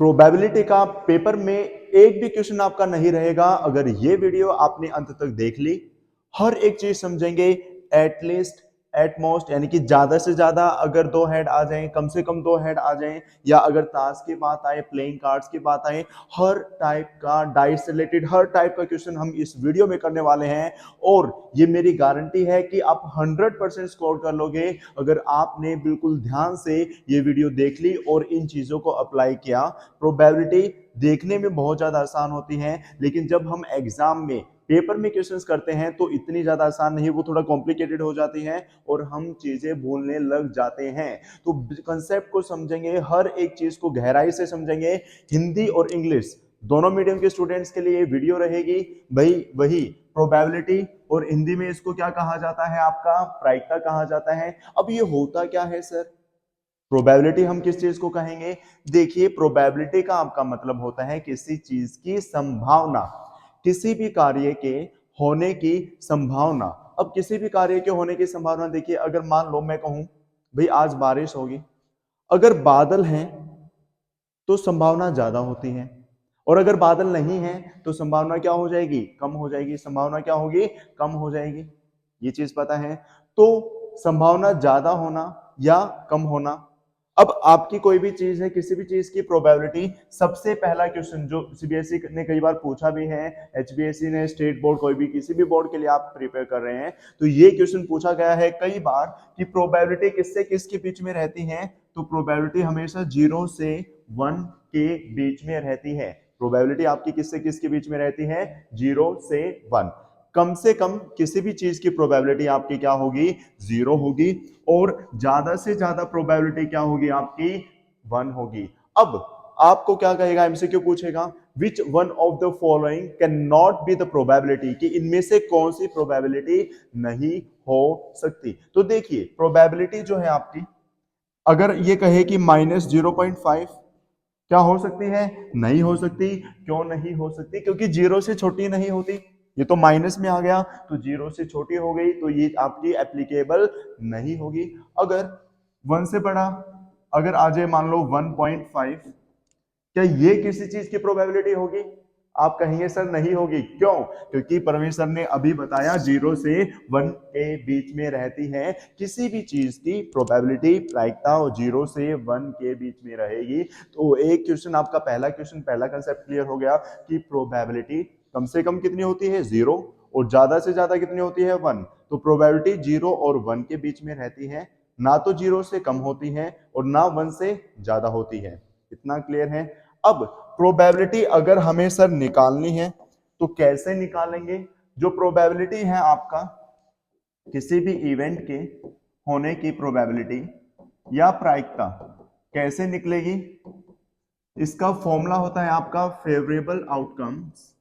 Probability का paper में एक भी क्वेश्चन आपका नहीं रहेगा अगर ये वीडियो आपने अंत तक देख ली। हर एक चीज समझेंगे, एटलीस्ट एटमोस्ट यानी कि ज्यादा से ज्यादा अगर 2 हेड आ जाएं, कम से कम 2 हेड आ जाएं, या अगर ताश की बात आए, प्लेइंग कार्ड्स की बात आए, हर टाइप का डाइस से रिलेटेड हर टाइप का क्वेश्चन हम इस वीडियो में करने वाले हैं। और ये मेरी गारंटी है कि आप 100% स्कोर कर लोगे अगर आपने बिल्कुल ध्यान से ये वीडियो देख ली और इन चीजों को अप्लाई किया। प्रोबेबिलिटी देखने में बहुत ज्यादा आसान होती है, लेकिन जब हम एग्जाम में पेपर में क्वेश्चंस करते हैं तो इतनी ज्यादा आसान नहीं, वो थोड़ा कॉम्प्लिकेटेड हो जाती है और हम चीजें भूलने लग जाते हैं। तो कंसेप्ट को समझेंगे, हर एक चीज को गहराई से समझेंगे। हिंदी और इंग्लिश दोनों मीडियम के स्टूडेंट्स के लिए वीडियो रहेगी। भाई वही प्रोबेबिलिटी, और हिंदी में इसको क्या कहा जाता है, आपका प्रायिकता कहा जाता है। अब ये होता क्या है सर? प्रोबेबिलिटी हम किस चीज को कहेंगे? देखिए, प्रोबेबिलिटी का आपका मतलब होता है किसी चीज की संभावना, किसी भी कार्य के होने की संभावना। अब किसी भी कार्य के होने की संभावना, देखिए अगर मान लो मैं कहूं भाई आज बारिश होगी, अगर बादल हैं तो संभावना ज्यादा होती है, और अगर बादल नहीं है तो संभावना क्या हो जाएगी? कम हो जाएगी। संभावना क्या होगी? कम हो जाएगी। ये चीज पता है? तो संभावना ज्यादा होना या कम होना। अब आपकी कोई भी चीज है, किसी भी चीज की प्रोबेबिलिटी, सबसे पहला क्वेश्चन जो सीबीएसई ने कई बार पूछा भी है, एचबीएसई ने, स्टेट बोर्ड, कोई भी किसी भी बोर्ड के लिए आप प्रिपेयर कर रहे हैं तो ये क्वेश्चन पूछा गया है कई बार कि प्रोबेबिलिटी किससे किसके बीच में रहती है। तो प्रोबेबिलिटी हमेशा 0 से 1 के बीच में रहती है। प्रोबेबिलिटी आपकी किससे किसके बीच में रहती है? 0 से 1। कम से कम किसी भी चीज की प्रोबेबिलिटी आपकी क्या होगी? 0 होगी, और ज्यादा से ज्यादा प्रोबेबिलिटी क्या होगी आपकी? 1 होगी। अब आपको क्या कहेगा, एमसीक्यू पूछेगा, which one of the following can not be the probability, कि इनमें से कौन सी प्रोबेबिलिटी नहीं हो सकती। तो देखिए प्रोबेबिलिटी जो है आपकी, अगर ये कहे कि -0.5, क्या हो सकती है? नहीं हो सकती। क्यों नहीं हो सकती? क्योंकि 0 से छोटी नहीं होती। ये तो माइनस में आ गया तो 0 से छोटी हो गई, तो ये आपकी एप्लीकेबल नहीं होगी। अगर 1 से बड़ा, अगर आ जाए मान लो 1.5, क्या ये किसी चीज की प्रोबेबिलिटी होगी? आप कहेंगे सर नहीं होगी। क्यों? क्योंकि परमेश्वर ने अभी बताया 0 से 1 के बीच में रहती है। किसी भी चीज की प्रोबेबिलिटी, प्रायिकता 0 से 1 के बीच में रहेगी। तो एक क्वेश्चन आपका, पहला क्वेश्चन, पहला कंसेप्ट क्लियर हो गया कि प्रोबेबिलिटी कम से कम कितनी होती है? 0, और ज्यादा से ज्यादा कितनी होती है? 1। तो प्रोबेबिलिटी 0 और 1 के बीच में रहती है, ना तो 0 से कम होती है और ना 1 से ज्यादा होती है। इतना क्लियर है? अब प्रोबेबिलिटी अगर हमें सर निकालनी है तो कैसे निकालेंगे? जो प्रोबेबिलिटी है आपका किसी भी इवेंट के होने की प्रोबेबिलिटी या प्रायिकता कैसे निकलेगी? इसका फॉर्मूला होता है आपका फेवरेबल आउटकम्स।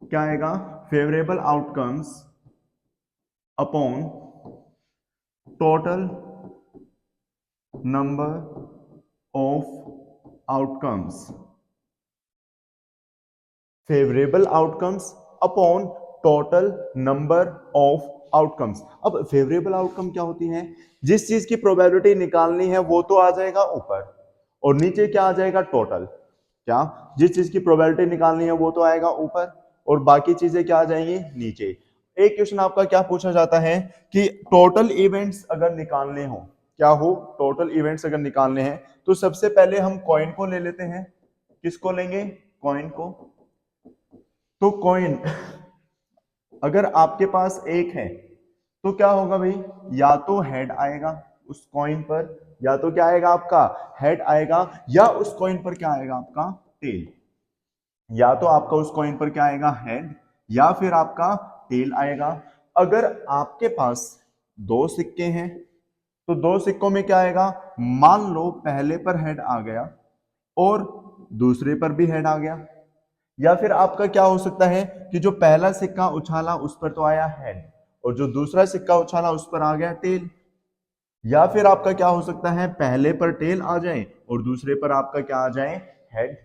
क्या आएगा? Favourable outcomes upon total number of outcomes. Favourable outcomes upon total number of outcomes. अब फेवरेबल आउटकम क्या होती है? जिस चीज की प्रोबेबिलिटी निकालनी है वो तो आ जाएगा ऊपर, और नीचे क्या आ जाएगा? टोटल। क्या? जिस चीज की प्रोबेबिलिटी निकालनी है वो तो आएगा ऊपर, और बाकी चीजें क्या आ जाएंगी? नीचे। एक क्वेश्चन आपका क्या पूछा जाता है कि टोटल इवेंट्स अगर निकालने हो, क्या हो? टोटल इवेंट्स अगर निकालने हैं तो सबसे पहले हम कॉइन को ले लेते हैं। किसको लेंगे? कॉइन को। तो कॉइन अगर आपके पास एक है तो क्या होगा भाई? या तो हेड आएगा उस कॉइन पर, या तो क्या आएगा आपका? हेड आएगा, या उस कॉइन पर क्या आएगा आपका? टेल। या तो आपका उस कॉइन पर क्या आएगा? हेड, या फिर आपका टेल आएगा। अगर आपके पास 2 सिक्के हैं तो 2 सिक्कों में क्या आएगा? मान लो पहले पर हेड आ गया और दूसरे पर भी हेड आ गया, या फिर आपका क्या हो सकता है कि जो पहला सिक्का उछाला उस पर तो आया हेड, और जो दूसरा सिक्का उछाला उस पर आ गया टेल। या फिर आपका क्या हो सकता है, पहले पर टेल आ जाए और दूसरे पर आपका क्या आ जाए? हेड।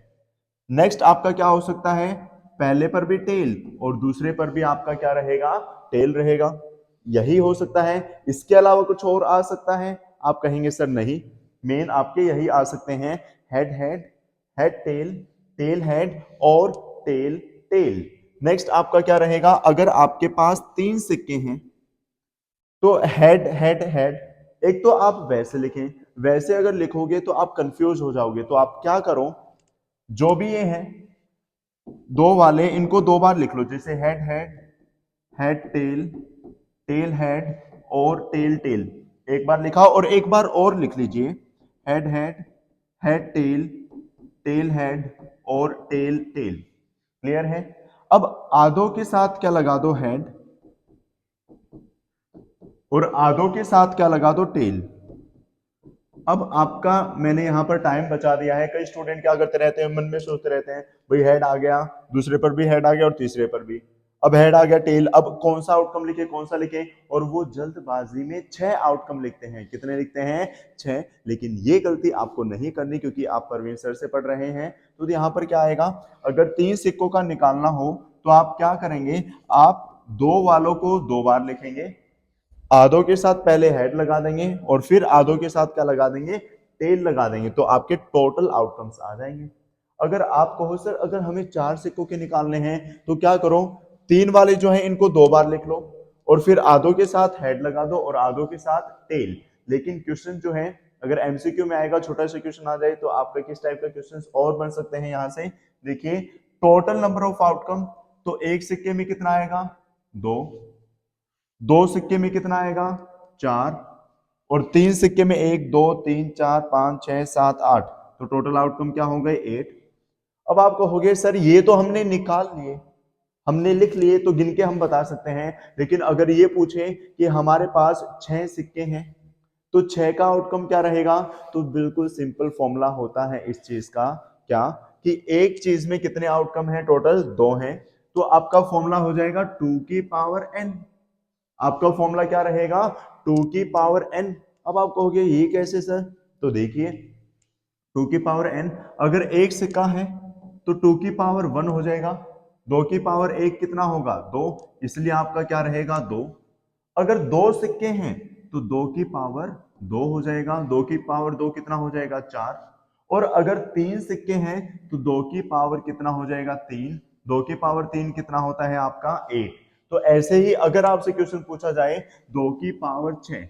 नेक्स्ट आपका क्या हो सकता है, पहले पर भी टेल और दूसरे पर भी आपका क्या रहेगा? टेल रहेगा। यही हो सकता है, इसके अलावा कुछ और आ सकता है? आप कहेंगे सर नहीं, मेन आपके यही आ सकते हैं, head head, head tail, tail head और टेल टेल। नेक्स्ट आपका क्या रहेगा, अगर आपके पास 3 सिक्के हैं तो हेड हेड हेड, एक तो आप वैसे लिखें, वैसे अगर लिखोगे तो आप कंफ्यूज हो जाओगे, तो आप क्या करो, जो भी ये हैं दो वाले इनको 2 बार लिख लो, जैसे head head, head tail, tail head और टेल टेल। एक बार लिखा और एक बार और लिख लीजिए, head head, head tail, tail head और टेल टेल। क्लियर है? अब आधों के साथ क्या लगा दो, हेड, और आधों के साथ क्या लगा दो, टेल। अब आपका मैंने यहां पर टाइम बचा दिया है। कई स्टूडेंट क्या करते रहते हैं, मन में सोचते रहते हैं भाई हेड आ गया, दूसरे पर भी हेड आ गया और तीसरे पर भी, अब हेड आ गया, टेल, अब कौन सा आउटकम लिखे, कौन सा लिखे, और वो जल्दबाजी में 6 आउटकम लिखते हैं। कितने लिखते हैं? 6। लेकिन ये गलती आपको नहीं करनी, क्योंकि आप परवीन सर से पढ़ रहे हैं। तो यहाँ पर क्या आएगा, अगर 3 सिक्कों का निकालना हो तो आप क्या करेंगे, आप 2 वालों को 2 बार लिखेंगे, आधों के साथ पहले हेड लगा देंगे और फिर आधों के साथ क्या लगा देंगे, टेल लगा देंगे, तो आपके टोटल आउटकम्स आ जाएंगे। अगर आप कहो सर अगर हमें 4 सिक्कों के निकालने हैं तो क्या करो, 3 वाले जो हैं इनको 2 बार लिख लो और फिर आधों के साथ हेड लगा दो और आधों के साथ टेल। लेकिन क्वेश्चन जो है, अगर एमसीक्यू में आएगा, छोटा सा क्वेश्चन आ जाए, तो आपका किस टाइप का क्वेश्चन और बन सकते हैं, यहां से देखिए, टोटल नंबर ऑफ आउटकम, तो एक सिक्के में कितना आएगा, 2, 2 सिक्के में कितना आएगा, 4, और 3 सिक्के में 1 2 3 4 5 6 7 8, तो टोटल आउटकम क्या हो गए, 8। अब आप कहोगे सर ये तो हमने निकाल लिए, हमने लिख लिए, तो गिन के हम बता सकते हैं, लेकिन अगर ये पूछे कि हमारे पास 6 सिक्के हैं तो 6 का आउटकम क्या रहेगा, तो बिल्कुल सिंपल फॉर्मूला होता है इस चीज का, क्या, कि एक चीज में कितने आउटकम हैं, टोटल 2 हैं, तो आपका फॉर्मूला हो जाएगा 2 की पावर n। आपका फॉर्मूला क्या रहेगा, 2 की पावर n। अब आप कहोगे ये कैसे सर, तो देखिए 2 की पावर n, अगर एक सिक्का है तो 2 की पावर 1 हो जाएगा, 2 की पावर 1 कितना होगा, 2, इसलिए आपका क्या रहेगा, 2। अगर 2 सिक्के हैं तो 2 की पावर 2 हो जाएगा, 2 की पावर 2 कितना हो जाएगा, 4। और अगर 3 सिक्के हैं तो 2 की पावर कितना हो जाएगा, 3, 2 की पावर 3 कितना होता है आपका, 8। तो ऐसे ही अगर आपसे क्वेश्चन पूछा जाए 2 की पावर 6,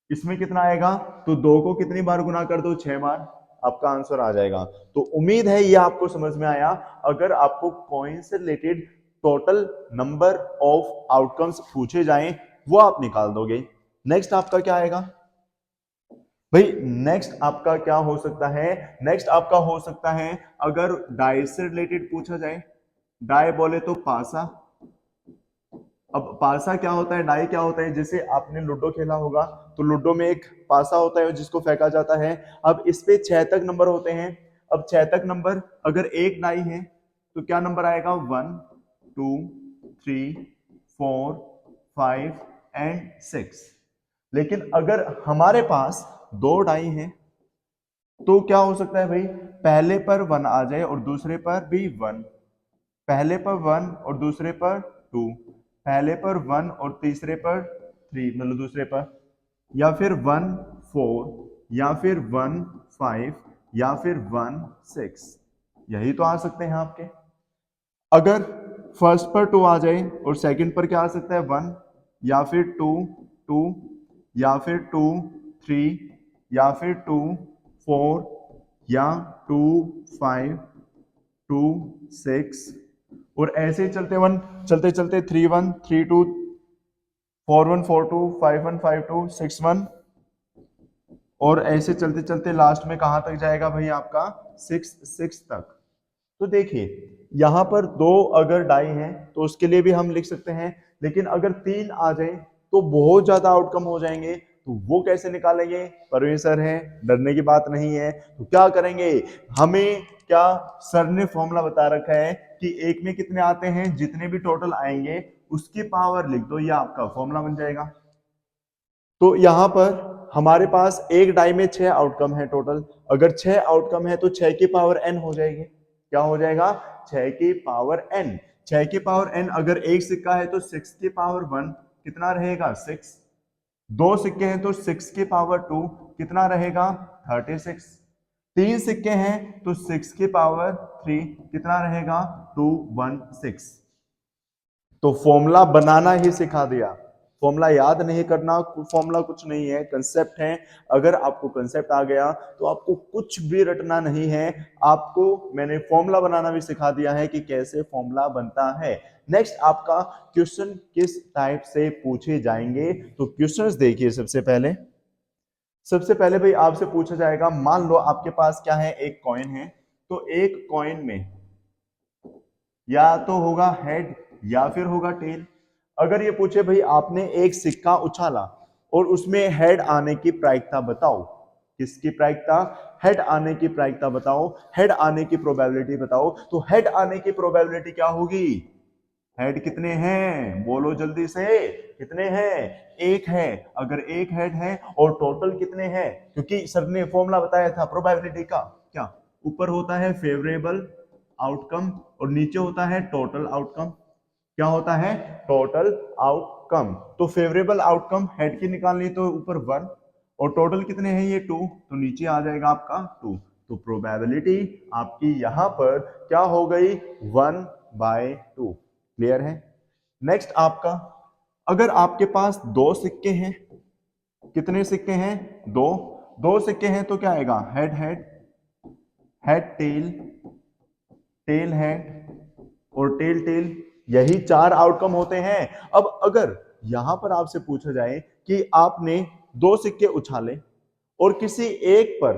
इसमें कितना आएगा, तो 2 को कितनी बार गुना कर दो, 6 बार, आपका आंसर आ जाएगा। तो उम्मीद है ये आपको समझ में आया। अगर आपको कॉइन से related total number of outcomes पूछे जाएं वो आप निकाल दोगे। नेक्स्ट आपका क्या आएगा भाई, नेक्स्ट आपका क्या हो सकता है, नेक्स्ट आपका हो सकता है अगर डाई से रिलेटेड पूछा जाए, डाई बोले तो पासा। अब पासा क्या होता है, डाई क्या होता है, जैसे आपने लूडो खेला होगा तो लूडो में एक पासा होता है जिसको फेंका जाता है। अब इस पे 6 तक नंबर होते हैं। अब 6 तक नंबर, अगर एक डाई है तो क्या नंबर आएगा, 1 2 3 4 5 एंड 6। लेकिन अगर हमारे पास 2 डाई हैं तो क्या हो सकता है भाई, पहले पर 1 आ जाए और दूसरे पर भी 1, पहले पर 1 और दूसरे पर 2, पहले पर 1 और तीसरे पर 3, मतलब दूसरे पर, या फिर 1 4, या फिर 1 5, या फिर 1 6, यही तो आ सकते हैं आपके। अगर फर्स्ट पर 2 आ जाए और सेकंड पर क्या आ सकता है, 1, या फिर 2 2, या फिर 2 3, या फिर 2 4, या 2 5 2 6, और ऐसे ही चलते चलते चलते 3 1 3 2 4 1 4 2 5 1 5 2 6 1, और ऐसे चलते चलते लास्ट में कहां तक जाएगा भाई आपका 6 6 तक। तो देखिए यहां पर 2 अगर डाई हैं तो उसके लिए भी हम लिख सकते हैं, लेकिन अगर 3 आ जाए तो बहुत ज्यादा आउटकम हो जाएंगे, तो वो कैसे निकालेंगे, परवीन सर है, डरने की बात नहीं है। तो क्या करेंगे, हमें क्या सर ने फॉर्मूला बता रखा है कि एक में कितने आते हैं, जितने भी टोटल आएंगे उसकी पावर लिख दो, ये आपका फॉर्मूला बन जाएगा। तो यहां पर हमारे पास एक डाई में 6 आउटकम है टोटल, अगर 6 आउटकम है तो 6 की पावर n हो जाएगी, क्या हो जाएगा, 6 की पावर n। 6 की पावर n, अगर एक सिक्का है तो 6 की पावर 1 कितना रहेगा, 6, 2 सिक्के हैं तो 6 की पावर 2 कितना रहेगा, 36, तीन सिक्के हैं तो 6 की पावर 3 कितना रहेगा 216। तो फॉर्मूला बनाना ही सिखा दिया, फॉर्मूला याद नहीं करना, फॉर्मूला कुछ नहीं है, कंसेप्ट है। अगर आपको कंसेप्ट आ गया तो आपको कुछ भी रटना नहीं है, आपको मैंने फॉर्मूला बनाना भी सिखा दिया है कि कैसे फॉर्मूला बनता है। नेक्स्ट आपका क्वेश्चन किस टाइप से पूछे जाएंगे, तो क्वेश्चंस देखिए। सबसे पहले भाई आपसे पूछा जाएगा, मान लो आपके पास क्या है, एक कॉइन है, तो एक कॉइन में या तो होगा हेड या फिर होगा टेल। अगर ये पूछे भाई आपने एक सिक्का उछाला और उसमें हेड आने की प्रायिकता बताओ, किसकी प्रायिकता, हेड आने की प्रायिकता बताओ, हेड आने की प्रोबेबिलिटी बताओ, तो हेड आने की प्रोबेबिलिटी क्या होगी, हेड कितने हैं बोलो जल्दी से, कितने हैं, एक है। अगर एक हेड है और टोटल कितने हैं, क्योंकि सर ने फॉर्मूला बताया था प्रोबेबिलिटी का, क्या ऊपर होता है फेवरेबल आउटकम और नीचे होता है टोटल आउटकम, क्या होता है टोटल आउटकम। तो फेवरेबल आउटकम हेड की निकालनी तो ऊपर 1 और टोटल कितने हैं ये 2, तो नीचे आ जाएगा आपका 2। तो प्रोबेबिलिटी आपकी यहां पर क्या हो गई 1/2। क्लियर है। नेक्स्ट आपका, अगर आपके पास दो सिक्के हैं, कितने सिक्के हैं, दो, दो सिक्के हैं तो क्या आएगा, head head, head tail, tail head और टेल टेल, यही चार आउटकम होते हैं। अब अगर यहां पर आपसे पूछा जाए कि आपने दो सिक्के उछाले और किसी एक पर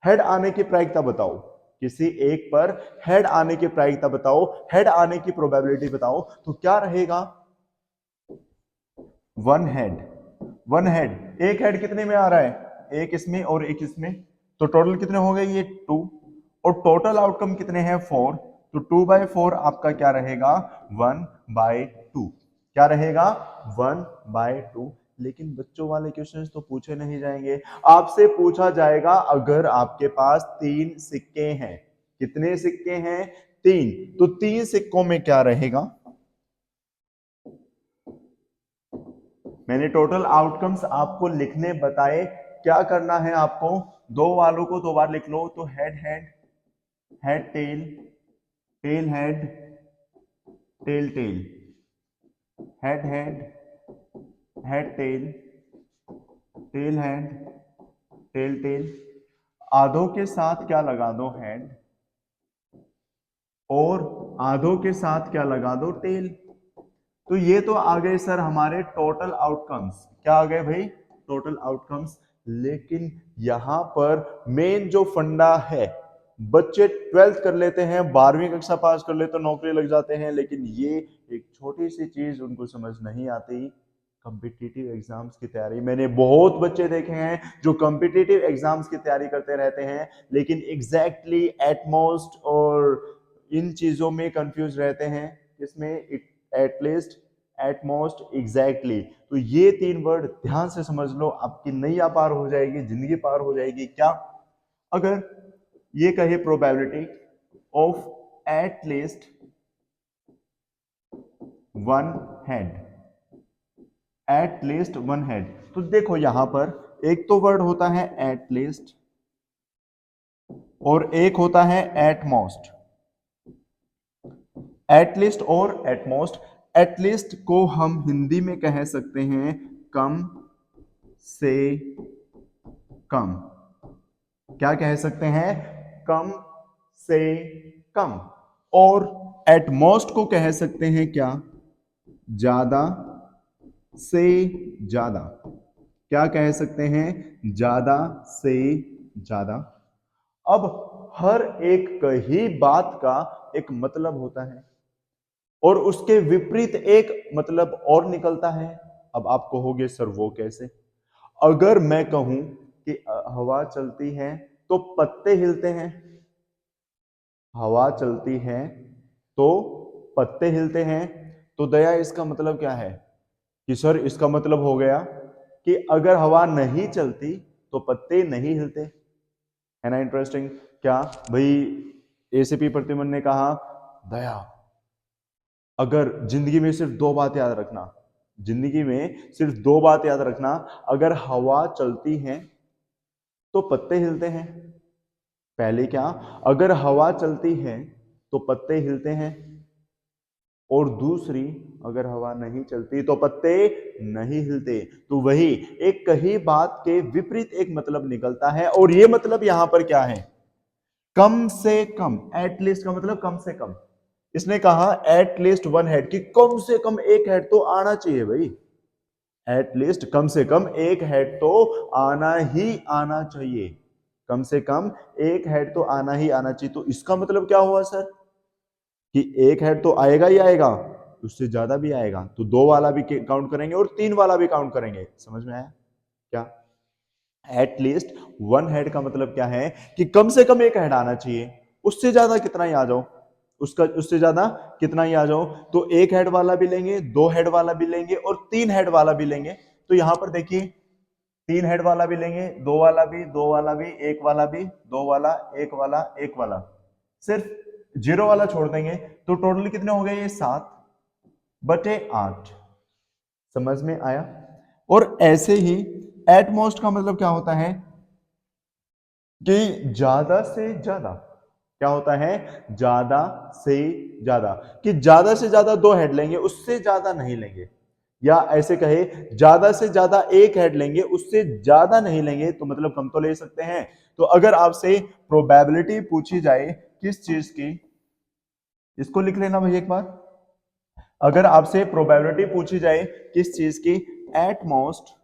हेड आने की प्रायिकता बताओ, किसी एक पर हेड आने की प्रायिकता बताओ, हेड आने की प्रोबेबिलिटी बताओ, तो क्या रहेगा, वन हेड, वन हेड, एक हेड कितने में आ रहा है, एक इसमें और एक इसमें, तो टोटल कितने हो गए ये 2 और टोटल आउटकम कितने हैं 4, तो 2/4 आपका क्या रहेगा 1/2, क्या रहेगा 1/2। लेकिन बच्चों वाले क्वेश्चंस तो पूछे नहीं जाएंगे, आपसे पूछा जाएगा अगर आपके पास तीन सिक्के हैं, कितने सिक्के हैं, तीन, तो तीन सिक्कों में क्या रहेगा। मैंने टोटल आउटकम्स आपको लिखने बताए, क्या करना है आपको, दो वालों को दो बार लिख लो, तो head head, head tail, tail head, tail tail, head head, head tail, tail head, tail tail, आधों के साथ क्या लगा दो हेड और आधों के साथ क्या लगा दो टेल। तो ये तो आ गए सर हमारे टोटल आउटकम्स, क्या आ गए भाई टोटल आउटकम्स। लेकिन यहां पर मेन जो फंडा है, बच्चे 12th कर लेते हैं, 12वीं कक्षा पास कर लेते तो नौकरी लग जाते हैं, लेकिन ये एक छोटी सी चीज उनको समझ नहीं आती, कॉम्पिटिटिव एग्जाम्स की तैयारी। मैंने बहुत बच्चे देखे हैं जो कॉम्पिटिटिव एग्जाम्स की तैयारी करते रहते हैं, लेकिन एग्जैक्टली एटमोस्ट और इन चीजों में कंफ्यूज रहते हैं, इसमें एटलीस्ट, एटमोस्ट, एग्जैक्टली। तो ये तीन वर्ड ध्यान से समझ लो, आपकी नैया पार हो जाएगी, जिंदगी पार हो जाएगी। क्या, अगर ये कहे probability of at least one head, at least one head, तो देखो यहां पर एक तो वर्ड होता है एटलीस्ट और एक होता है एटमोस्ट, एटलीस्ट और एटमोस्ट। एटलीस्ट को हम हिंदी में कह सकते हैं कम से कम, क्या कह सकते हैं, कम से कम। और एटमोस्ट को कह सकते हैं क्या, ज्यादा से ज्यादा, क्या कह सकते हैं, ज्यादा से ज्यादा। अब हर एक ही बात का एक मतलब होता है और उसके विपरीत एक मतलब और निकलता है। अब आप कहोगे सर वो कैसे, अगर मैं कहूं कि हवा चलती है तो पत्ते हिलते हैं, हवा चलती है तो पत्ते हिलते हैं, तो दया इसका मतलब क्या है, कि सर इसका मतलब हो गया कि अगर हवा नहीं चलती तो पत्ते नहीं हिलते, है ना इंटरेस्टिंग। क्या भाई, एसीपी प्रतिमन ने कहा, दया अगर जिंदगी में सिर्फ दो बात याद रखना, जिंदगी में सिर्फ दो बात याद रखना, अगर हवा चलती है तो पत्ते हिलते हैं पहले क्या, अगर हवा चलती है तो पत्ते हिलते हैं, और दूसरी, अगर हवा नहीं चलती तो पत्ते नहीं हिलते। तो वही एक कही बात के विपरीत एक मतलब निकलता है, और ये मतलब यहां पर क्या है, कम से कम। एटलीस्ट का मतलब कम से कम। इसने कहा एटलीस्ट वन हेड, कि कम से कम एक हेड तो आना चाहिए भाई। एटलीस्ट कम से कम एक हेड तो आना ही आना चाहिए। कम से कम एक हेड तो आना ही आना चाहिए। तो इसका मतलब क्या हुआ सर, कि एक हेड तो आएगा ही आएगा, उससे ज्यादा भी आएगा। तो दो वाला भी काउंट करेंगे और तीन वाला भी काउंट करेंगे। समझ में आया क्या? एटलीस्ट वन हेड का मतलब क्या है, कि कम से कम एक हेड आना चाहिए, उससे ज्यादा कितना ही आ जाओ, उसका उससे ज्यादा कितना ही आ जाओ। तो एक हेड वाला भी लेंगे, दो हेड वाला भी लेंगे, और तीन हेड वाला भी लेंगे। तो यहां पर देखिए, तीन हेड वाला भी लेंगे, दो वाला भी, दो वाला भी, एक वाला भी, दो वाला, एक वाला, एक वाला, सिर्फ जीरो वाला छोड़ देंगे। तो टोटल कितने हो गए, ये 7/8। समझ में आया? और ऐसे ही एटमोस्ट का मतलब क्या होता है, कि ज्यादा से ज्यादा। क्या होता है, ज्यादा से ज्यादा, कि ज्यादा से ज्यादा दो हेड लेंगे, उससे ज्यादा नहीं लेंगे। या ऐसे कहे, ज्यादा से ज्यादा एक हेड लेंगे, उससे ज्यादा नहीं लेंगे। तो मतलब कम तो ले सकते हैं। तो अगर आपसे प्रोबेबिलिटी पूछी जाए किस चीज की, इसको लिख लेना भाई एक बार। अगर आपसे प्रोबेबिलिटी पूछी जाए किस चीज की, एट मोस्ट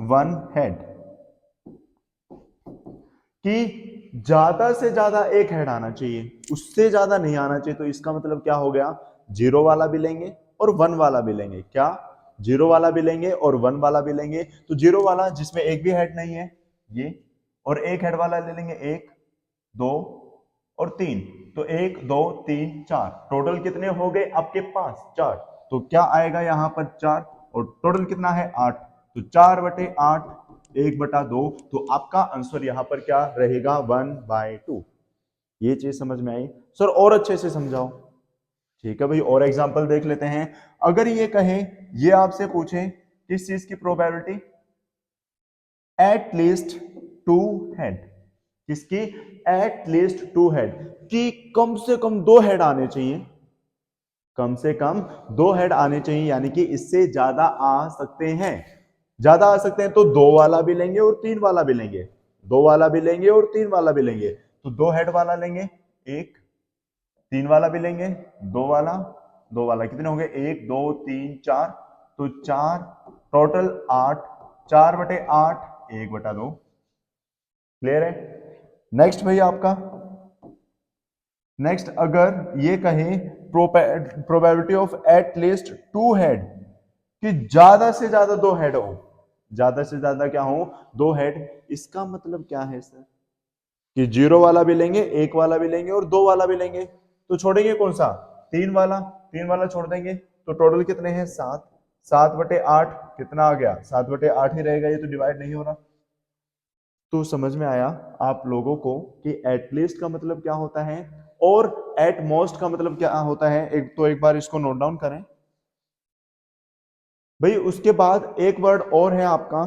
वन हेड, कि ज्यादा से ज्यादा एक हेड आना चाहिए, उससे ज्यादा नहीं आना चाहिए। तो इसका मतलब क्या हो गया, जीरो वाला भी लेंगे और वन वाला भी लेंगे। क्या, जीरो वाला भी लेंगे और वन वाला भी लेंगे। तो जीरो वाला जिसमें एक भी हेड नहीं है ये, और एक हेड वाला ले लेंगे, एक, दो और तीन। तो एक, दो, तीन, चार, टोटल कितने हो गए आपके पास, चार। तो क्या आएगा यहां पर, चार, और टोटल कितना है, 8। तो 4/8, 1/2। तो आपका आंसर यहां पर क्या रहेगा, 1/2। ये चीज समझ में आई सर? और अच्छे से समझाओ। ठीक है भाई, और एग्जांपल देख लेते हैं। अगर ये कहे, ये आपसे पूछे किस चीज की probability, at least two head, किसकी, एट लीस्ट टू हेड, कि कम से कम दो हेड आने चाहिए। कम से कम दो हेड आने चाहिए, यानी कि इससे ज्यादा आ सकते हैं। ज्यादा आ सकते हैं तो दो वाला भी लेंगे और तीन वाला भी लेंगे, दो वाला भी लेंगे और तीन वाला भी लेंगे। तो दो हेड वाला लेंगे, एक, तीन वाला भी लेंगे, दो वाला, दो वाला, कितने हो गए, एक, दो, तीन, चार। तो चार, टोटल 8, 4/8, 1/2। क्लियर है? नेक्स्ट भैया आपका, नेक्स्ट अगर ये कहें probability of at least two head, कि ज्यादा से ज्यादा दो हेड हो, ज्यादा से ज्यादा क्या हो, दो हेड। इसका मतलब क्या है सर, कि जीरो वाला भी लेंगे, एक वाला भी लेंगे और दो वाला भी लेंगे। तो छोड़ेंगे कौन सा, तीन वाला, तीन वाला छोड़ देंगे। तो टोटल कितने हैं, 7, 7/8 कितना आ गया, 7/8 ही रहेगा, ये तो डिवाइड नहीं हो रहा। तो समझ में आया आप लोगों को कि एटलीस्ट का मतलब क्या होता है और एट मोस्ट का मतलब क्या होता है। एक तो एक बार इसको नोट डाउन करें भाई। उसके बाद एक वर्ड और है आपका,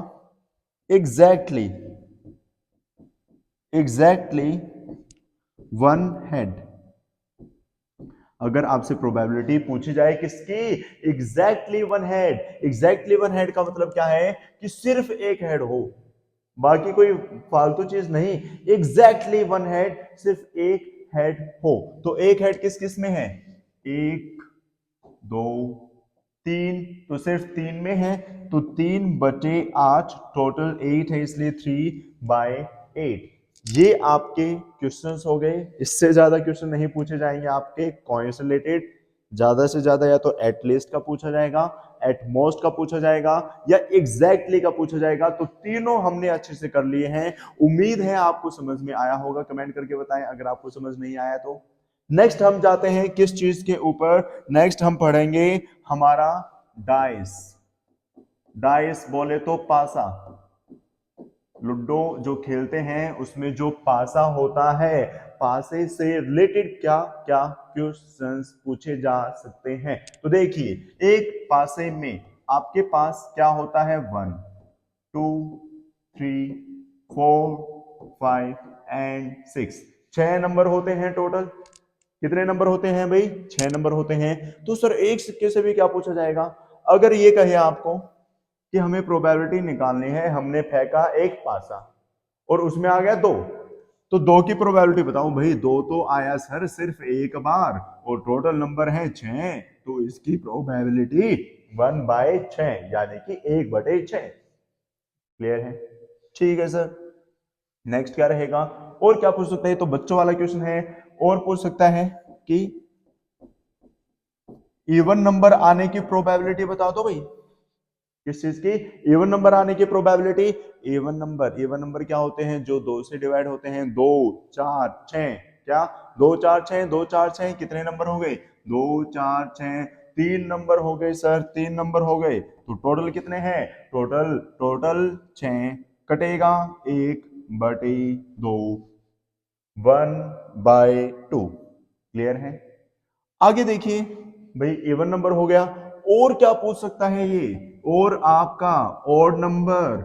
एग्जैक्टली। Exactly one head. अगर आपसे प्रोबेबिलिटी पूछी जाए किसकी, exactly one head. Exactly one head का मतलब क्या है, कि सिर्फ एक हेड हो, बाकी कोई फालतू चीज नहीं। एग्जैक्टली वन हेड, सिर्फ एक हेड हो। तो एक हेड किस किस में है, एक, दो, तीन। तो सिर्फ तीन में है। तो 3/8, टोटल 8 है, इसलिए 3/8। ये आपके क्वेश्चंस हो गए। इससे ज्यादा क्वेश्चन नहीं पूछे जाएंगे आपके कॉइन से रिलेटेड। ज्यादा से ज्यादा या तो एटलीस्ट का पूछा जाएगा, एट मोस्ट का पूछा जाएगा, या एग्जैक्टली का पूछा जाएगा। तो तीनों हमने अच्छे से कर लिए हैं। उम्मीद है आपको समझ में आया होगा। कमेंट करके बताएं अगर आपको समझ नहीं आया तो। नेक्स्ट हम जाते हैं किस चीज के ऊपर, नेक्स्ट हम पढ़ेंगे हमारा डाइस। डाइस बोले तो पासा। लूडो जो खेलते हैं उसमें जो पासा होता है, पासे से रिलेटेड क्या क्या क्वेश्चंस पूछे जा सकते हैं। तो देखिए, एक पासे में आपके पास क्या होता है, 1, 2, 3, 4, 5 एंड 6, 6 नंबर होते हैं टोटल। कितने नंबर होते हैं भाई? 6 नंबर होते हैं। तो सर एक सिक्के से भी क्या पूछा जाएगा? अगर ये कहे आपको कि हमें प्रोबेबिलिटी निकालनी है, हमने फेंका एक पासा और उसमें आ गया 2, तो 2 की प्रोबेबिलिटी बताओ भाई। 2 तो आया सर सिर्फ एक बार और टोटल नंबर है 6, तो इसकी प्रोबेबिलिटी 1/6 यानी कि 1/6। क्लियर है? ठीक है सर। नेक्स्ट क्या रहेगा? और क्या पूछ सकते हैं? तो बच्चों वाला क्वेश्चन है। और पूछ सकता है कि इवन नंबर आने की प्रोबेबिलिटी बता दो भाई। किस चीज की? इवन नंबर आने की प्रोबेबिलिटी। इवन नंबर क्या होते हैं? जो 2 से डिवाइड होते हैं। 2 4 6, क्या 2 4 6, 2 4 6 कितने नंबर हो गए? 2 4 6 3 नंबर हो गए सर, 3 नंबर हो गए। तो टोटल कितने हैं? टोटल टोटल 6 कटेगा 1/2, 1/2। क्लियर है? आगे देखिए भाई, इवन नंबर हो गया। और क्या पूछ सकता है ये? और आपका ऑड नंबर,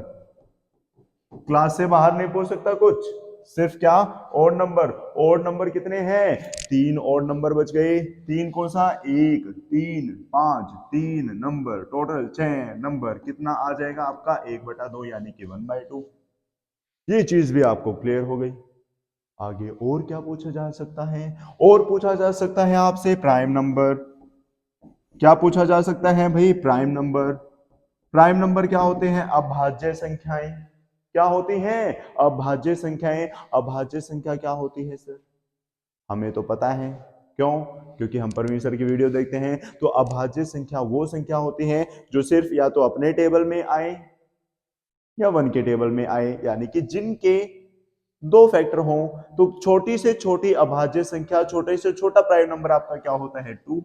क्लास से बाहर नहीं पूछ सकता कुछ, सिर्फ क्या? Odd number. ऑड नंबर कितने हैं? 3 ऑड नंबर बच गए। 3 कौन सा? 1 3 5, 3 नंबर, टोटल 6 नंबर। कितना आ जाएगा आपका? 1/2 यानी कि 1/2। ये चीज भी आपको क्लियर हो गई। आगे और क्या पूछा जा सकता है? और पूछा जा सकता है आपसे प्राइम नंबर। क्या पूछा जा सकता है भाई? Prime number. प्राइम नंबर क्या होते हैं? अभाज्य संख्याएं। क्या होती हैं? अभाज्य संख्याएं। अभाज्य संख्या क्या होती है सर? हमें तो पता है। क्यों? क्योंकि हम परवीन सर की वीडियो देखते हैं। तो अभाज्य संख्या वो संख्या होती है जो सिर्फ या तो अपने टेबल में आए या 1 के टेबल में आए, यानी कि जिनके 2 फैक्टर हों। तो छोटी से छोटी अभाज्य संख्या, छोटे से छोटा प्राइम नंबर आपका क्या होता है? 2।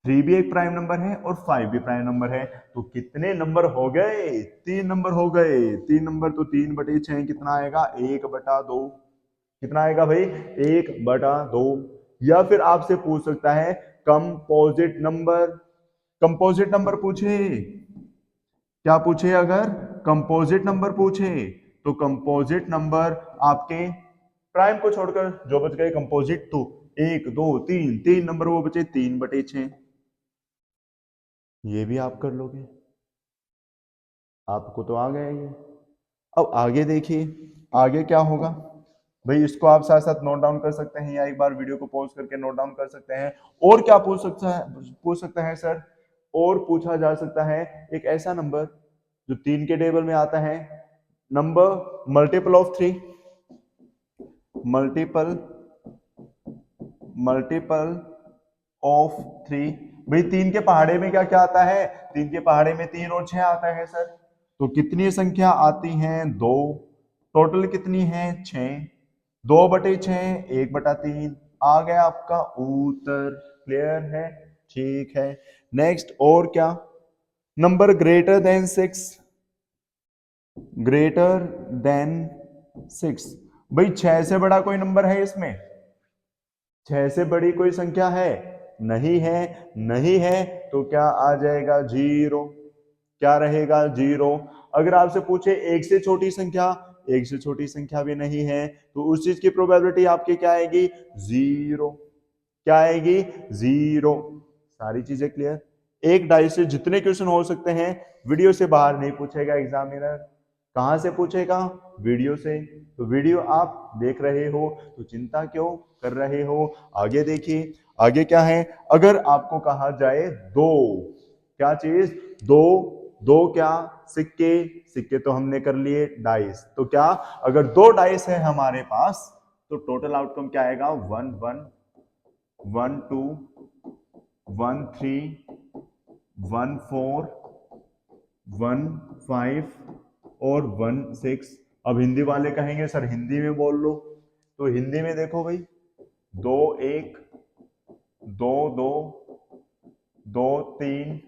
3 भी एक प्राइम नंबर है और 5 भी प्राइम नंबर है। तो कितने नंबर हो गए? 3 नंबर हो गए। 3 नंबर तो 3/6 कितना आएगा? 1/2। कितना आएगा भाई? 1/2। या फिर आपसे पूछ सकता है कंपोजिट नंबर। कंपोजिट नंबर पूछे, क्या पूछे? अगर कंपोजिट नंबर पूछे तो कंपोजिट नंबर आपके प्राइम को छोड़कर जो बच गए कंपोजिट, तो 1 2 3, 3 नंबर वो बचे 3/6। ये भी आप कर लोगे, आपको तो आ गया ये। अब आगे देखिए, आगे क्या होगा भाई? इसको आप साथ साथ नोट डाउन कर सकते हैं या एक बार वीडियो को पॉज करके नोट डाउन कर सकते हैं। और क्या पूछ सकता है सर? और पूछा जा सकता है एक ऐसा नंबर जो 3 के टेबल में आता है। Number multiple of 3। Multiple multiple of 3। भाई 3 के पहाड़े में क्या क्या आता है? 3 के पहाड़े में 3 और 6 आता है सर। तो कितनी संख्या आती हैं? 2। टोटल कितनी है? 6। 2/6 1/3 आ गया आपका उत्तर। क्लियर है? ठीक है। नेक्स्ट और क्या? Number greater than 6। Greater than 6। भाई 6 से बड़ा कोई नंबर है इसमें? 6 से बड़ी कोई संख्या है? नहीं है। नहीं है तो क्या आ जाएगा? 0। क्या रहेगा? 0। अगर आपसे पूछे 1 से छोटी संख्या, 1 से छोटी संख्या भी नहीं है, तो उस चीज की प्रोबेबिलिटी आपकी क्या आएगी? 0। क्या आएगी? 0। सारी चीजें क्लियर? एक डाई से जितने क्वेश्चन हो सकते हैं, वीडियो से बाहर नहीं पूछेगा एग्जामिनर। कहां से पूछेगा? वीडियो से। तो वीडियो आप देख रहे हो तो चिंता क्यों कर रहे हो? आगे देखिए, आगे क्या है? अगर आपको कहा जाए 2, क्या चीज? 2। 2 क्या? सिक्के। सिक्के तो हमने कर लिए। डाइस तो क्या? अगर 2 डाइस है हमारे पास तो टोटल आउटकम क्या आएगा? 1 1 1 2 1 3 1 4 1 5 और 1 6। अब हिंदी वाले कहेंगे सर हिंदी में बोल लो, तो हिंदी में देखो भाई, 2 1 2 2 2 3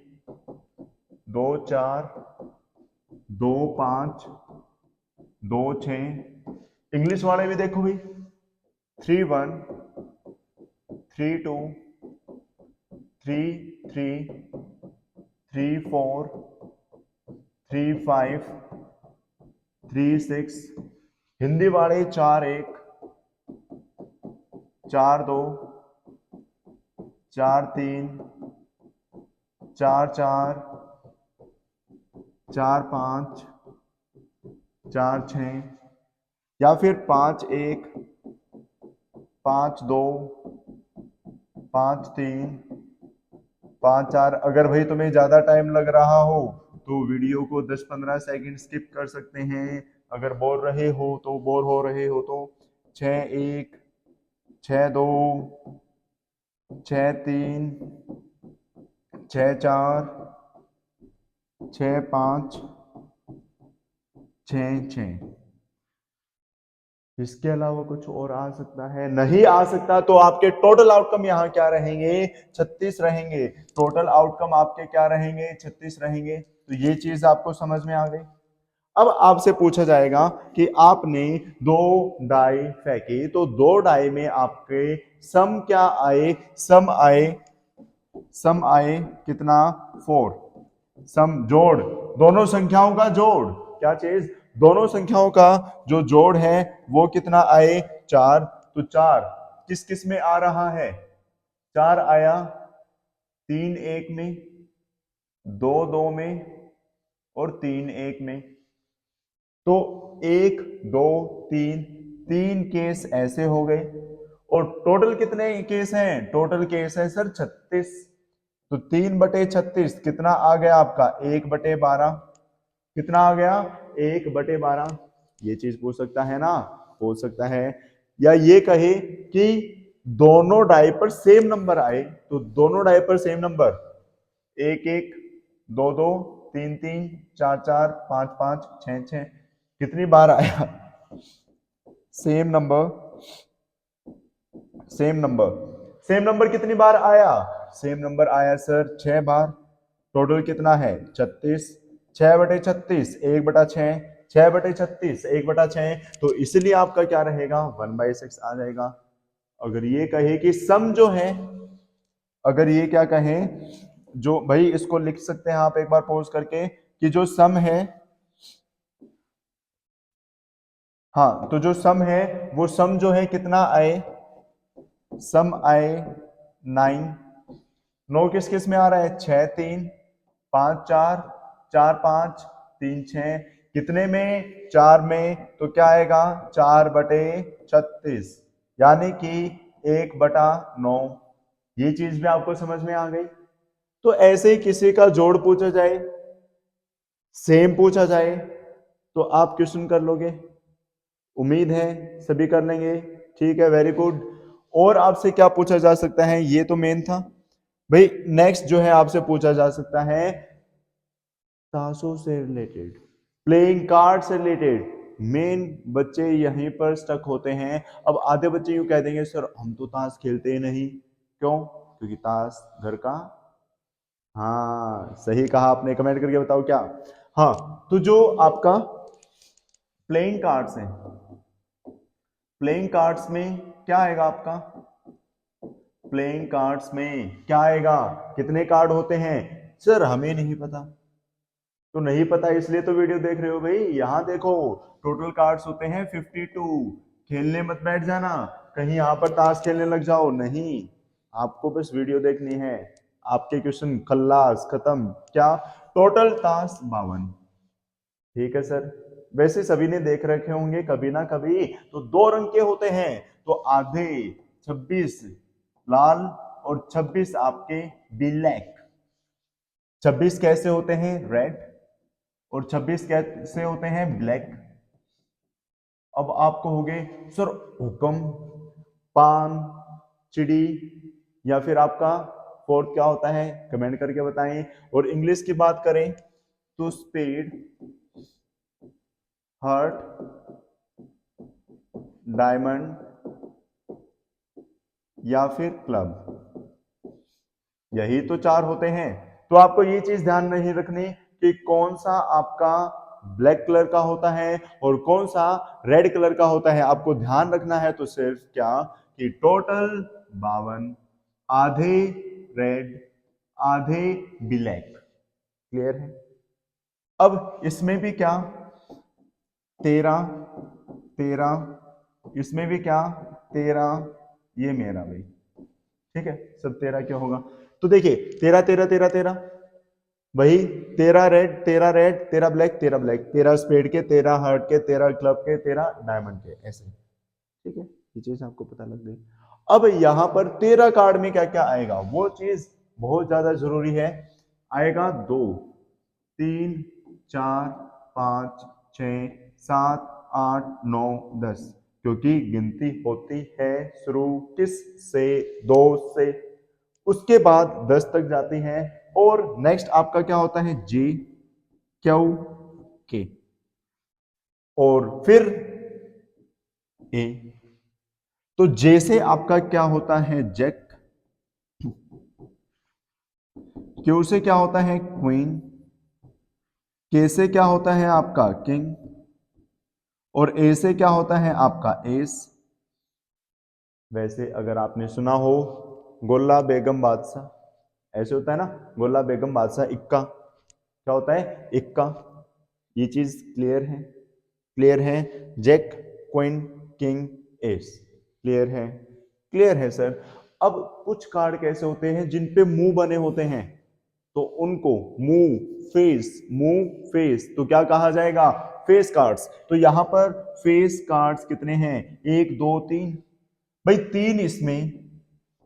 2 4 2 5 2 6। इंग्लिश वाले भी देखो भाई, 3 1 3 2 3 3 3 4 3 5 3 6 हिंदी वाले 4 1 4 2 4 3 4 4 4 5 4 6 या फिर 5 1 5 2 5 3 5 4। अगर भाई तुम्हें ज्यादा टाइम लग रहा हो तो वीडियो को 10-15 सेकंड स्किप कर सकते हैं। अगर बोर हो रहे हो तो 6 1 6 2 6 3 6 4 6 5 6 6। इसके अलावा कुछ और आ सकता है? नहीं आ सकता। तो आपके टोटल आउटकम यहाँ क्या रहेंगे? 36 रहेंगे। टोटल आउटकम आपके क्या रहेंगे? 36 रहेंगे। तो ये चीज आपको समझ में आ गई। अब आपसे पूछा जाएगा कि आपने 2 डाई फेंके, तो 2 डाई में आपके सम क्या आए? सम आए कितना? 4। सम जोड़, दोनों संख्याओं का जोड़, क्या चीज? दोनों संख्याओं का जो जोड़ है वो कितना आए? 4। तो 4 किस किस में आ रहा है? 4 आया 3 1 में, 2 2 में और 3 1 में। तो 1 2 3 3 केस ऐसे हो गए। और टोटल कितने केस हैं? टोटल केस है सर 36। तो 3/36 कितना आ गया आपका? 1/12। कितना आ गया? 1/12। ये चीज पूछ सकता है ना? पूछ सकता है। या ये कहे कि दोनों डाई पर सेम नंबर आए, तो दोनों डाई पर सेम नंबर 1 1 2 2 3 3 4 4 5 5 6 6। कितनी बार आया? Same number, same number, same number कितनी बार आया? सेम नंबर आया सर 6 बार। टोटल कितना है? 36। 6/36 1/6, 6/36 1/6। तो इसलिए आपका क्या रहेगा? 1/6 आ जाएगा। अगर ये कहे कि सम जो है, अगर ये क्या कहे, जो भाई इसको लिख सकते हैं आप एक बार पॉज करके, कि जो सम है, हाँ, तो जो सम है वो सम जो है कितना आए? सम आए 9। 9 किस किस में आ रहा है? 6 3 5 4 4 5 3 6। कितने में? 4 में। तो क्या आएगा? 4/36, यानी कि 1/9। ये चीज भी आपको समझ में आ गई। तो ऐसे ही किसी का जोड़ पूछा जाए, सेम पूछा जाए, तो आप क्वेश्चन कर लोगे। उम्मीद है सभी कर लेंगे। ठीक है, वेरी गुड। और आपसे क्या पूछा जा सकता है? ये तो मेन था भाई। नेक्स्ट जो है आपसे पूछा जा सकता है ताशों से रिलेटेड, प्लेइंग कार्ड से रिलेटेड। मेन बच्चे यहीं पर स्टक होते हैं। अब आधे बच्चे यूं कह देंगे सर हम तो ताश खेलते ही नहीं। क्यों? क्योंकि ताश घर का। हाँ, सही कहा आपने। कमेंट करके बताओ क्या। हाँ, तो जो आपका प्लेइंग कार्ड्स हैं, प्लेइंग कार्ड्स में क्या आएगा आपका? प्लेइंग कार्ड्स में क्या आएगा? कितने कार्ड होते हैं? सर हमें नहीं पता। तो नहीं पता इसलिए तो वीडियो देख रहे हो भाई। यहां देखो, टोटल कार्ड्स होते हैं 52। खेलने मत बैठ जाना कहीं यहां पर ताश खेलने लग जाओ, नहीं। आपको बस वीडियो देखनी है। आपके क्वेश्चन खल्लास खत्म। क्या? टोटल ताश 52। ठीक है सर। वैसे सभी ने देख रखे होंगे कभी ना कभी। तो 2 रंग के होते हैं, तो आधे 26 लाल और 26 आपके ब्लैक। 26 कैसे होते हैं? रेड। और 26 कैसे होते हैं? ब्लैक। अब आप कहोगे सर हुक्म, पान, चिड़ी, या फिर आपका फोर्थ क्या होता है? कमेंट करके बताएं। और इंग्लिश की बात करें तो स्पेड, हार्ट, डायमंड या फिर क्लब। यही तो 4 होते हैं। तो आपको ये चीज ध्यान नहीं रखनी कि कौन सा आपका ब्लैक कलर का होता है और कौन सा रेड कलर का होता है। आपको ध्यान रखना है तो सिर्फ क्या, कि टोटल 52, आधे रेड आधे ब्लैक। क्लियर है? अब इसमें भी क्या, 13 13, इसमें भी क्या 13, ये मेरा भाई, ठीक है, सब 13 क्या होगा। तो देखिए 13 13 13 13, वही 13 red 13 red 13 black 13 black, 13 spade के 13 हार्ट के 13 क्लब के 13 डायमंड के, ऐसे, ठीक है, ये चीज आपको पता लग गई। अब यहां पर 13 कार्ड में क्या क्या आएगा वो चीज बहुत ज्यादा जरूरी है। आएगा 2 3 4 5 6 7 8 9 10, क्योंकि गिनती होती है शुरू किस से, 2 से, उसके बाद 10 तक जाती है, और नेक्स्ट आपका क्या होता है जे क्यू के, और फिर ए। तो जे से आपका क्या होता है जैक, क्यू से क्या होता है क्वीन, के से क्या होता है आपका किंग, और ए से क्या होता है आपका एस। वैसे अगर आपने सुना हो गोल्ला बेगम बादशाह, ऐसे होता है ना, गोल्ला बेगम बादशाह इक्का, क्या होता है इक्का। ये चीज क्लियर है, क्लियर है, jack queen king ace, clear है, क्लियर है सर। अब कुछ कार्ड कैसे होते हैं जिन पे मुंह बने होते हैं, तो उनको मुंह फेस, मुंह फेस, तो क्या कहा जाएगा फेस कार्ड्स। तो यहां पर फेस कार्ड्स कितने हैं, 1 2 3, भाई 3 इसमें,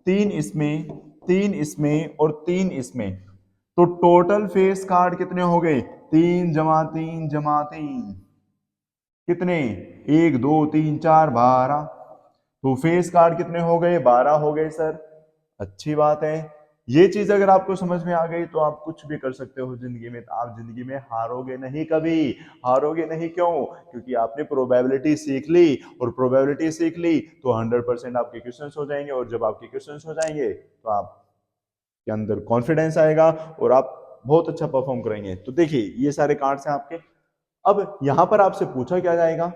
3 इसमें, 3 इसमें और 3 इसमें, तो टोटल फेस कार्ड कितने हो गए 3 जमा 3 जमा 3, कितने 1 2 3 4 12, तो फेस कार्ड कितने हो गए 12 हो गए सर। अच्छी बात है, ये चीज अगर आपको समझ में आ गई तो आप कुछ भी कर सकते हो जिंदगी में, आप जिंदगी में हारोगे नहीं, कभी हारोगे नहीं। क्यों? क्योंकि आपने प्रोबेबिलिटी सीख ली, और प्रोबेबिलिटी सीख ली तो 100% आपके क्वेश्चंस हो जाएंगे, और जब आपके क्वेश्चंस हो जाएंगे तो आपके अंदर कॉन्फिडेंस आएगा और आप बहुत अच्छा परफॉर्म करेंगे। तो देखिए ये सारे कार्ड्स हैं आपके। अब यहां पर आपसे पूछा क्या जाएगा,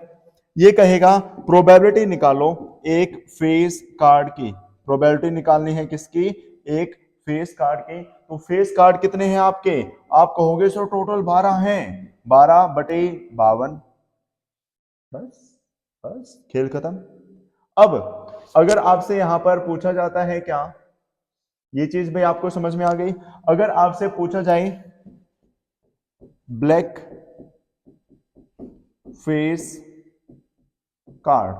ये कहेगा प्रोबेबिलिटी निकालो एक फेस कार्ड की, प्रोबेबिलिटी निकालनी है किसकी, एक फेस कार्ड की। तो फेस कार्ड कितने हैं आपके, आप कहोगे सर टोटल 12 हैं, 12/52, बस, बस खेल खत्म। अब अगर आपसे यहां पर पूछा जाता है क्या, ये चीज भाई आपको समझ में आ गई, अगर आपसे पूछा जाए ब्लैक फेस कार्ड,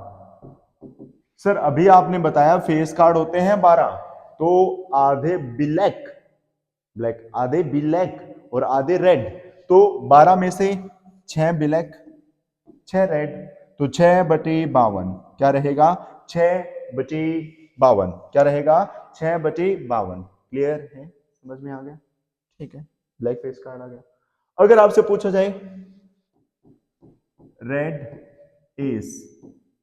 सर अभी आपने बताया फेस कार्ड होते हैं 12, तो आधे ब्लैक, ब्लैक आधे ब्लैक और आधे रेड, तो 12 में से 6 ब्लैक 6 रेड, तो 6/52 क्या रहेगा, 6/52 क्या रहेगा, 6/52। क्लियर है, समझ में आ गया, ठीक है, ब्लैक फेस कार्ड आ गया। अगर आपसे पूछा जाए रेड एस,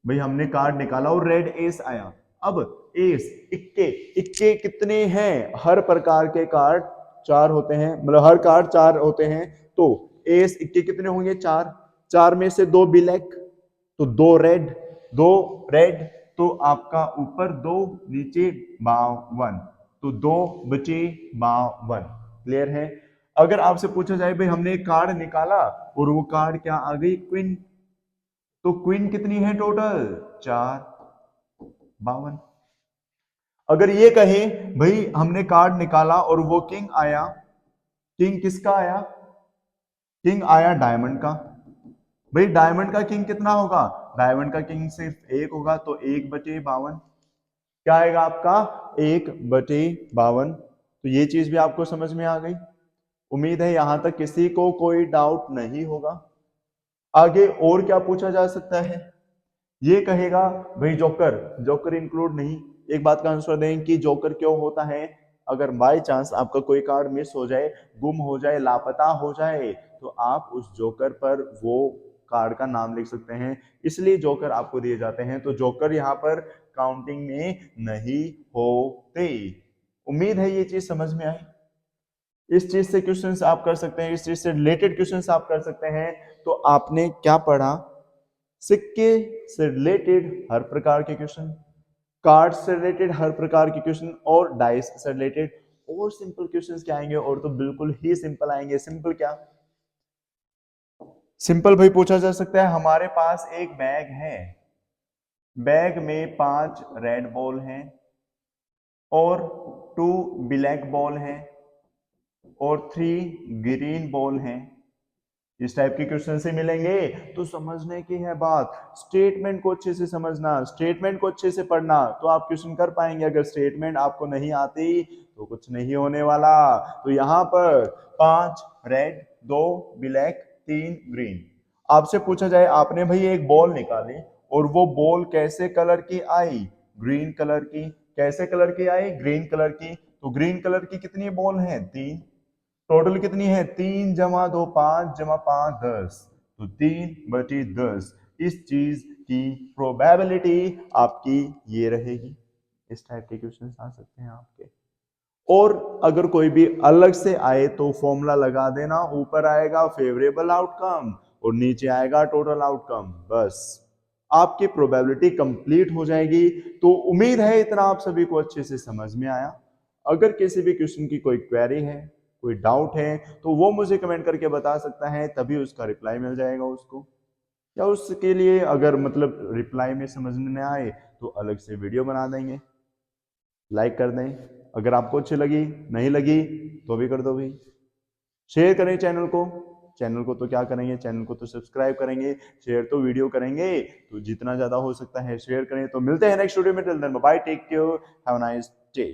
भाई हमने कार्ड निकाला और रेड एस आया, अब एस इक्के, इक्के कितने हैं, हर प्रकार के कार्ड 4 होते हैं, मतलब हर कार्ड 4 होते हैं, तो एस इक्के कितने होंगे 4, 4 में से 2 ब्लैक, तो 2 रेड, 2 रेड, तो आपका ऊपर 2 नीचे 52, तो 2/52। क्लियर है। अगर आपसे पूछा जाए भाई हमने एक कार्ड निकाला और वो कार्ड क्या आ गई क्वीन, तो क्वीन कितनी है टोटल 4, 52। अगर ये कहे भाई हमने कार्ड निकाला और वो किंग आया, किंग किसका आया, किंग आया डायमंड का, भाई डायमंड का किंग कितना होगा, डायमंड का किंग सिर्फ 1 होगा, तो 1/52 क्या आएगा आपका 1/52। तो ये चीज भी आपको समझ में आ गई, उम्मीद है यहां तक किसी को कोई डाउट नहीं होगा। आगे और क्या पूछा जा सकता है, ये कहेगा भाई जोकर, जोकर इंक्लूड नहीं, एक बात का आंसर दें कि जोकर क्यों होता है, अगर बाय चांस आपका कोई कार्ड मिस हो जाए, गुम हो जाए, लापता हो जाए, तो आप उस जोकर पर वो कार्ड का नाम लिख सकते हैं, इसलिए जोकर आपको दिए जाते हैं। तो जोकर यहाँ पर काउंटिंग में नहीं होते। उम्मीद है ये चीज समझ में आई। इस चीज से क्वेश्चंस आप कर सकते हैं, इस चीज से रिलेटेड क्वेश्चंस आप कर सकते हैं। तो आपने क्या पढ़ा, सिक्के से रिलेटेड हर प्रकार के क्वेश्चन, कार्ड से रिलेटेड हर प्रकार के क्वेश्चन, और डाइस से रिलेटेड और सिंपल क्वेश्चंस क्या आएंगे, और तो बिल्कुल ही सिंपल आएंगे। सिंपल क्या, सिंपल भाई पूछा जा सकता है, हमारे पास एक बैग है, बैग में 5 रेड बॉल हैं और 2 ब्लैक बॉल हैं और 3 ग्रीन बॉल हैं। इस टाइप के क्वेश्चन से मिलेंगे तो समझने की है बात, स्टेटमेंट को अच्छे से समझना, स्टेटमेंट को अच्छे से पढ़ना, तो आप क्वेश्चन कर पाएंगे। अगर स्टेटमेंट आपको नहीं आती तो कुछ नहीं होने वाला। तो यहाँ पर 5 रेड, 2 ब्लैक, 3 ग्रीन। आपसे पूछा जाए, आपने भाई एक बॉल निकाली और वो बॉल कैसे कलर की आई? ग्रीन कलर की। कैसे कलर की आई? ग्रीन कलर की। तो ग्रीन कलर की कितनी बॉल है? 3। टोटल कितनी है? 3 जमा 2 5 जमा 5 10। तो 3/10 इस चीज की प्रोबेबिलिटी आपकी ये रहेगी। इस टाइप के क्वेश्चन आ सकते हैं आपके। और अगर कोई भी अलग से आए तो फॉर्मूला लगा देना, ऊपर आएगा फेवरेबल आउटकम और नीचे आएगा टोटल आउटकम, बस आपकी प्रोबेबिलिटी कंप्लीट हो जाएगी। तो उम्मीद है इतना आप सभी को अच्छे से समझ में आया। अगर किसी भी क्वेश्चन की कोई क्वेरी है, कोई डाउट है, तो वो मुझे कमेंट करके बता सकता है, तभी उसका रिप्लाई मिल जाएगा उसको। या उसके लिए अगर मतलब रिप्लाई में समझ में ना आए तो अलग से वीडियो बना देंगे। लाइक कर दें, अगर आपको अच्छी लगी, नहीं लगी तो भी कर दो भाई। शेयर करें चैनल को, चैनल को तो क्या करेंगे, चैनल को तो सब्सक्राइब करेंगे, शेयर तो वीडियो करेंगे, तो जितना ज्यादा हो सकता है शेयर करें। तो मिलते हैं नेक्स्ट वीडियो में, till then bye, take care, have a nice day.